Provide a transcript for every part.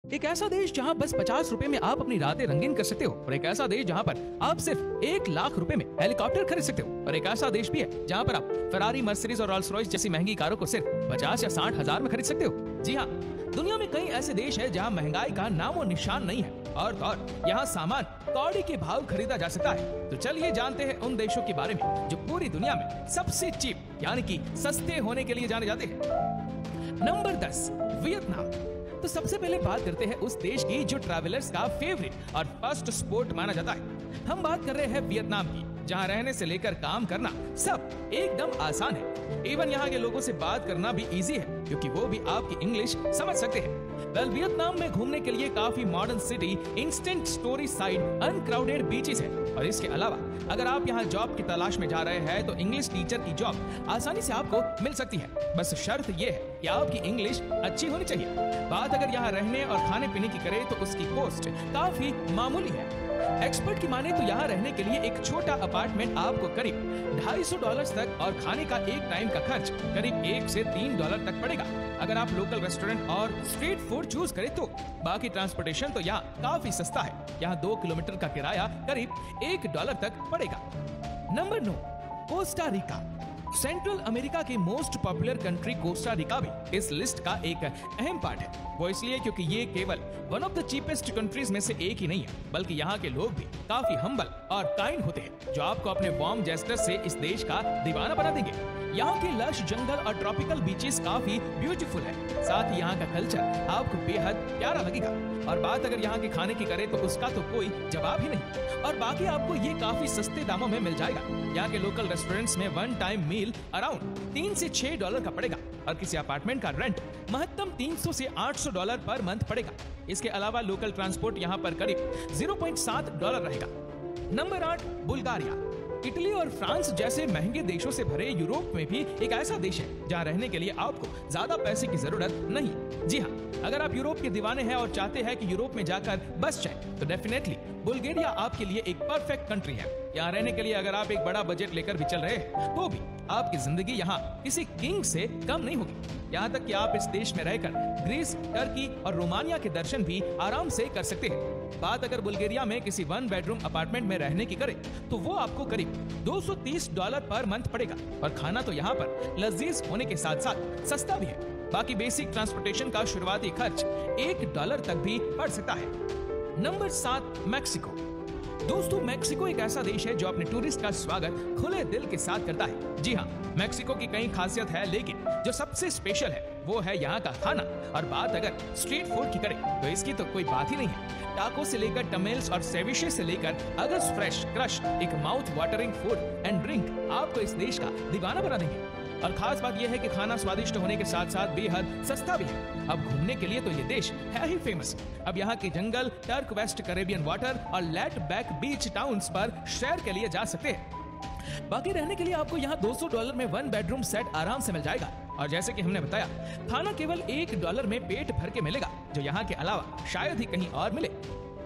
एक ऐसा देश जहां बस 50 रुपए में आप अपनी रातें रंगीन कर सकते हो, और एक ऐसा देश जहां पर आप सिर्फ 1 लाख रुपए में हेलीकॉप्टर खरीद सकते हो, और एक ऐसा देश भी है जहां पर आप फरारी, मर्सिडीज और रोल्स रॉयस जैसी महंगी कारों को सिर्फ 50 या 60 हजार में खरीद सकते हो। जी हाँ, दुनिया में कई ऐसे देश है जहाँ महंगाई का नामो निशान नहीं है और यहाँ सामान कौड़ी के भाव खरीदा जा सकता है। तो चलिए जानते हैं उन देशों के बारे में जो पूरी दुनिया में सबसे चीप यानी कि सस्ते होने के लिए जाने जाते हैं। Number 10, Vietnam. तो सबसे पहले बात करते हैं उस देश की जो ट्रैवलर्स का फेवरेट और फर्स्ट स्पोर्ट माना जाता है। हम बात कर रहे हैं वियतनाम की, जहां रहने से लेकर काम करना सब एकदम आसान है। इवन यहाँ के लोगों से बात करना भी इजी है, क्योंकि वो भी आपकी इंग्लिश समझ सकते हैं। वेल, वियतनाम में घूमने के लिए काफी modern city, instant story side, uncrowded beaches है। और इसके अलावा अगर आप यहाँ जॉब की तलाश में जा रहे हैं तो इंग्लिश टीचर की जॉब आसानी से आपको मिल सकती है। बस शर्त ये है कि आपकी इंग्लिश अच्छी होनी चाहिए। बात अगर यहाँ रहने और खाने पीने की करें तो उसकी कॉस्ट काफी मामूली है। एक्सपर्ट की माने तो यहाँ रहने के लिए एक छोटा अपार्टमेंट आपको करीब $250 तक और खाने का एक टाइम का खर्च करीब $1 से $3 तक पड़ेगा। अगर आप लोकल रेस्टोरेंट और स्ट्रीट फूड चूज करें तो बाकी ट्रांसपोर्टेशन तो यहाँ काफी सस्ता है। यहाँ 2 किलोमीटर का किराया करीब $1 तक पड़ेगा। Number 9, Costa Rica. Central America की most popular country Costa Rica भी इस लिस्ट का एक अहम पार्ट है। वो इसलिए क्योंकि ये केवल one of the cheapest countries में से एक ही नहीं है, बल्कि यहाँ के लोग भी काफी हम्बल और काइंड होते हैं, जो आपको अपने वार्म जेस्चर से इस देश का दीवाना बना देंगे। यहाँ के लश जंगल और ट्रॉपिकल बीचेस काफी ब्यूटीफुल है। साथ ही यहाँ का कल्चर आपको बेहद प्यारा लगेगा। और बात अगर यहाँ के खाने की करें तो उसका तो कोई जवाब ही नहीं। और बाकी आपको ये काफी सस्ते दामों में मिल जाएगा। यहाँ के लोकल रेस्टोरेंट्स में वन टाइम मील अराउंड $3 से $6 का पड़ेगा, और किसी अपार्टमेंट का रेंट महत्तम $300 से $800 पर मंथ पड़ेगा। इसके अलावा लोकल ट्रांसपोर्ट यहाँ पर करीब $0.7 रहेगा। Number 8, Bulgaria. इटली और फ्रांस जैसे महंगे देशों से भरे यूरोप में भी एक ऐसा देश है जहाँ रहने के लिए आपको ज्यादा पैसे की जरूरत नहीं। जी हाँ, अगर आप यूरोप के दीवाने हैं और चाहते हैं कि यूरोप में जाकर बस जाए तो डेफिनेटली बुल्गारिया आपके लिए एक परफेक्ट कंट्री है। यहाँ रहने के लिए अगर आप एक बड़ा बजट लेकर भी चल रहे हैं तो भी आपकी जिंदगी यहाँ किसी किंग से कम नहीं होगी। यहाँ तक कि आप इस देश में रहकर ग्रीस, टर्की और रोमानिया के दर्शन भी आराम से कर सकते हैं। बात अगर बुल्गारिया में किसी 1 बेडरूम अपार्टमेंट में रहने की करें तो वो आपको करीब $230 पर मंथ पड़ेगा, और खाना तो यहाँ पर लजीज होने के साथ साथ सस्ता भी है। बाकी बेसिक ट्रांसपोर्टेशन का शुरुआती खर्च $1 तक भी पड़ सकता है। Number 7, Mexico. दोस्तों, मैक्सिको एक ऐसा देश है जो अपने टूरिस्ट का स्वागत खुले दिल के साथ करता है। जी हाँ, मैक्सिको की कई खासियत है, लेकिन जो सबसे स्पेशल है वो है यहाँ का खाना। और बात अगर स्ट्रीट फूड की करें तो इसकी तो कोई बात ही नहीं है। टाको से लेकर टमेल्स और सेविशे से लेकर अगस्त फ्रेश क्रश, एक mouth watering food and drink आपको इस देश का दीवाना बना देंगे। और खास बात यह है कि खाना स्वादिष्ट होने के साथ साथ बेहद सस्ता भी है। अब घूमने के लिए तो ये देश है ही फेमस। अब यहाँ के जंगल, टर्क वेस्ट कैरेबियन वाटर और लेट बैक बीच टाउन्स पर शेयर के लिए जा सकते हैं। बाकी रहने के लिए आपको यहाँ $200 में 1 बेडरूम सेट आराम से मिल जाएगा। और जैसे कि हमने बताया, खाना केवल $1 में पेट भर के मिलेगा, जो यहाँ के अलावा शायद ही कहीं और मिले।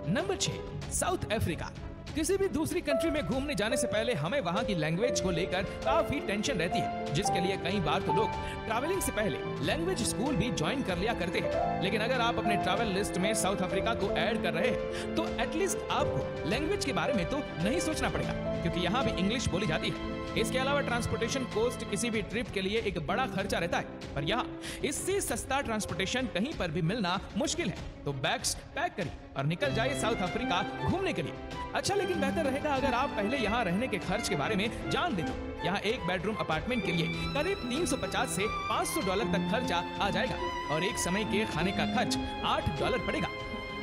Number 6, south Africa. किसी भी दूसरी कंट्री में घूमने जाने से पहले हमें वहाँ की लैंग्वेज को लेकर काफी टेंशन रहती है, जिसके लिए कई बार तो लोग ट्रैवलिंग से पहले लैंग्वेज स्कूल भी ज्वाइन कर लिया करते हैं। लेकिन अगर आप अपने ट्रैवल लिस्ट में साउथ अफ्रीका को ऐड कर रहे हैं तो एटलीस्ट आपको लैंग्वेज के बारे में तो नहीं सोचना पड़ेगा, क्योंकि यहाँ भी इंग्लिश बोली जाती है। इसके अलावा ट्रांसपोर्टेशन कॉस्ट किसी भी ट्रिप के लिए एक बड़ा खर्चा रहता है, पर यहाँ इससे सस्ता ट्रांसपोर्टेशन कहीं पर भी मिलना मुश्किल है। तो बैग्स पैक करिए और निकल जाइए साउथ अफ्रीका घूमने के लिए। अच्छा, लेकिन बेहतर रहेगा अगर आप पहले यहाँ रहने के खर्च के बारे में जान लें तो यहाँ 1 बेडरूम अपार्टमेंट के लिए करीब $350 से $500 तक खर्चा आ जाएगा, और एक समय के खाने का खर्च $8 पड़ेगा।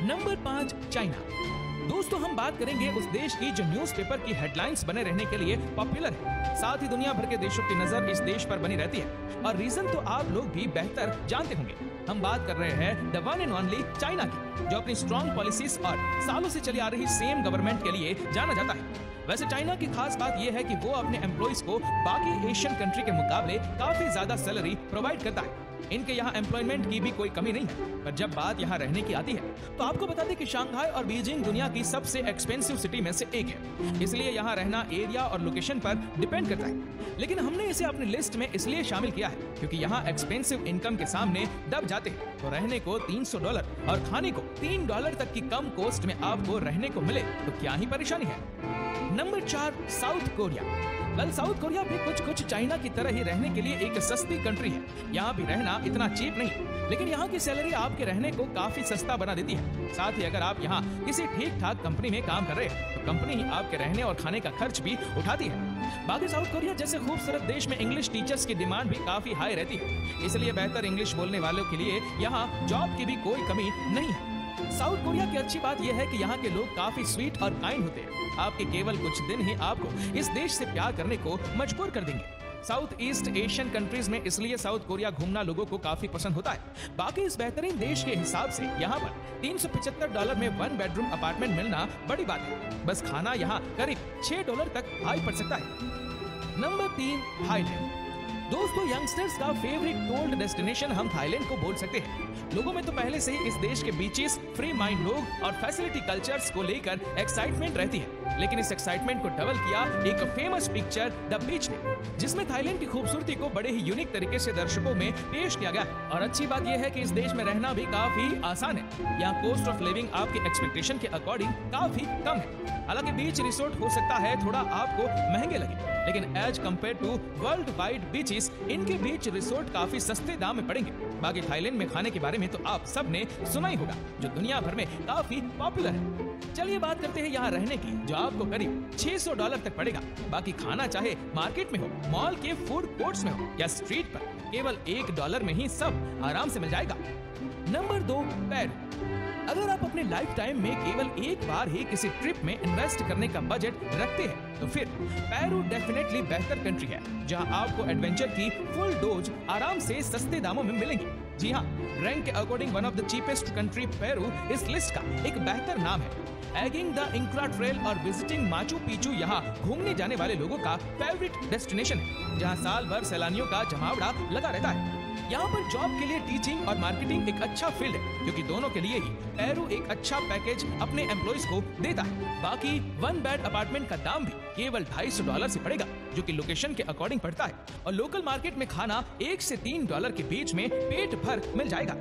Number 5, China. दोस्तों, हम बात करेंगे उस देश की जो न्यूज़पेपर की हेडलाइंस बने रहने के लिए पॉपुलर है। साथ ही दुनिया भर के देशों की नजर इस देश पर बनी रहती है, और रीजन तो आप लोग भी बेहतर जानते होंगे। हम बात कर रहे हैं the one and only China की, जो अपनी स्ट्रॉन्ग पॉलिसीज और सालों से चली आ रही सेम गवर्नमेंट के लिए जाना जाता है। वैसे चाइना की खास बात यह है कि वो अपने एम्प्लॉइज को बाकी एशियन कंट्री के मुकाबले काफी ज्यादा सैलरी प्रोवाइड करता है। इनके यहाँ एम्प्लॉयमेंट की भी कोई कमी नहीं है। पर जब बात यहाँ रहने की आती है तो आपको बता दें कि शंघाई और बीजिंग दुनिया की सबसे एक्सपेंसिव सिटी में से एक है, इसलिए यहाँ रहना एरिया और लोकेशन पर डिपेंड करता है। लेकिन हमने इसे अपनी लिस्ट में इसलिए शामिल किया है क्योंकि यहाँ एक्सपेंसिव इनकम के सामने दब जाते हैं। तो रहने को $300 और खाने को $3 तक की कम कॉस्ट में आपको रहने को मिले तो क्या ही परेशानी है। Number 4, south Korea. Well, south Korea भी कुछ चाइना की तरह ही रहने के लिए एक सस्ती कंट्री है। यहाँ भी रहना इतना चीप नहीं, लेकिन यहाँ की सैलरी आपके रहने को काफी सस्ता बना देती है। साथ ही अगर आप यहाँ किसी ठीक ठाक कंपनी में काम कर रहे हैं तो कंपनी ही आपके रहने और खाने का खर्च भी उठाती है। बाकी साउथ कोरिया जैसे खूबसूरत देश में इंग्लिश टीचर्स की डिमांड भी काफी हाई रहती है, इसलिए बेहतर इंग्लिश बोलने वालों के लिए यहाँ जॉब की भी कोई कमी नहीं है। साउथ कोरिया की अच्छी बात यह है कि यहाँ के लोग काफी स्वीट और काइंड होते हैं। आपके केवल कुछ दिन ही आपको इस देश से प्यार करने को मजबूर कर देंगे। साउथ ईस्ट एशियन कंट्रीज में इसलिए साउथ कोरिया घूमना लोगों को काफी पसंद होता है। बाकी इस बेहतरीन देश के हिसाब से यहाँ पर $375 में 1 बेडरूम अपार्टमेंट मिलना बड़ी बात है। बस खाना यहाँ करीब $6 तक हाई पड़ सकता है। Number 3, Thailand. दोस्तों, यंगस्टर्स का फेवरेट कोल्ड डेस्टिनेशन हम थाईलैंड को बोल सकते हैं। लोगों में तो पहले से ही इस देश के बीचेस, फ्री माइंड लोग और फैसिलिटी कल्चर्स को लेकर एक्साइटमेंट रहती है, लेकिन इस एक्साइटमेंट को डबल किया एक फेमस पिक्चर द बीच ने, जिसमें थाईलैंड की खूबसूरती को बड़े ही यूनिक तरीके से दर्शकों में पेश किया गया है। और अच्छी बात यह है कि इस देश में रहना भी काफी आसान है। यहाँ कॉस्ट ऑफ लिविंग आपके एक्सपेक्टेशन के अकॉर्डिंग काफी कम है। हालांकि बीच रिसोर्ट हो सकता है थोड़ा आपको महंगे लगे, लेकिन as compare to world wide beaches, इनके बीच रिसोर्ट काफी सस्ते दाम में पड़ेंगे। बाकी थाईलैंड में खाने के बारे में तो आप सब ने सुना ही होगा, जो दुनिया भर में काफी पॉपुलर है। चलिए बात करते हैं यहाँ रहने की, जो आपको करीब $600 तक पड़ेगा। बाकी खाना चाहे मार्केट में हो, मॉल के फूड कोर्ट्स में हो या स्ट्रीट पर, केवल $1 में ही सब आराम से मिल जाएगा। Number 2, Peru. अगर आप अपने लाइफ टाइम में केवल एक बार ही किसी ट्रिप में इन्वेस्ट करने का बजट रखते हैं तो फिर पेरू डेफिनेटली बेहतर कंट्री है, जहां आपको एडवेंचर की फुल डोज आराम से सस्ते दामों में मिलेंगी। जी हाँ, रैंक के according one of the cheapest country Peru इस लिस्ट का एक बेहतर नाम है। एगिंग द इंक्रा ट्रेल और विजिटिंग माचू पिचू यहाँ घूमने जाने वाले लोगों का फेवरेट डेस्टिनेशन है, जहाँ साल भर सैलानियों का जमावड़ा लगा रहता है। यहाँ पर जॉब के लिए टीचिंग और मार्केटिंग एक अच्छा फील्ड है, क्योंकि दोनों के लिए ही पेरू एक अच्छा पैकेज अपने एम्प्लॉइज को देता है। बाकी 1 बेड अपार्टमेंट का दाम भी केवल $250 से पड़ेगा, जो कि लोकेशन के अकॉर्डिंग पड़ता है। और लोकल मार्केट में खाना $1 से $3 के बीच में पेट भर मिल जाएगा।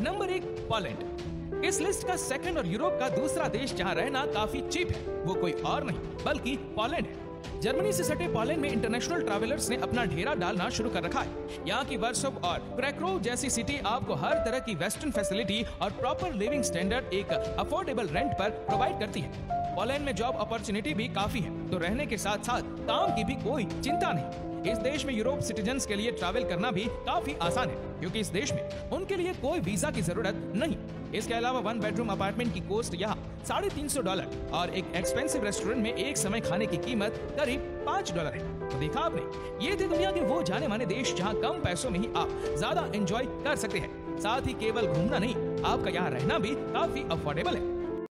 Number 1, Poland. इस लिस्ट का सेकंड और यूरोप का दूसरा देश जहाँ रहना काफी चीप है, वो कोई और नहीं बल्कि पोलैंड है। जर्मनी से सटे पोलैंड में इंटरनेशनल ट्रैवलर्स ने अपना डेरा डालना शुरू कर रखा है। यहाँ की वर्सोव और क्रैकोव जैसी सिटी आपको हर तरह की वेस्टर्न फैसिलिटी और प्रॉपर लिविंग स्टैंडर्ड एक अफोर्डेबल रेंट पर प्रोवाइड करती है। पोलैंड में जॉब अपॉर्चुनिटी भी काफी है, तो रहने के साथ साथ काम की भी कोई चिंता नहीं। इस देश में यूरोप सिटीजन्स के लिए ट्रैवल करना भी काफी आसान है, क्योंकि इस देश में उनके लिए कोई वीजा की जरूरत नहीं। इसके अलावा 1 बेडरूम अपार्टमेंट की कॉस्ट यहाँ $350 और एक एक्सपेंसिव रेस्टोरेंट में एक समय खाने की कीमत करीब $5 है। तो देखा आपने, ये थे दुनिया के वो जाने माने देश जहाँ कम पैसों में ही आप ज्यादा एंजॉय कर सकते हैं। साथ ही केवल घूमना नहीं, आपका यहाँ रहना भी काफी अफोर्डेबल है।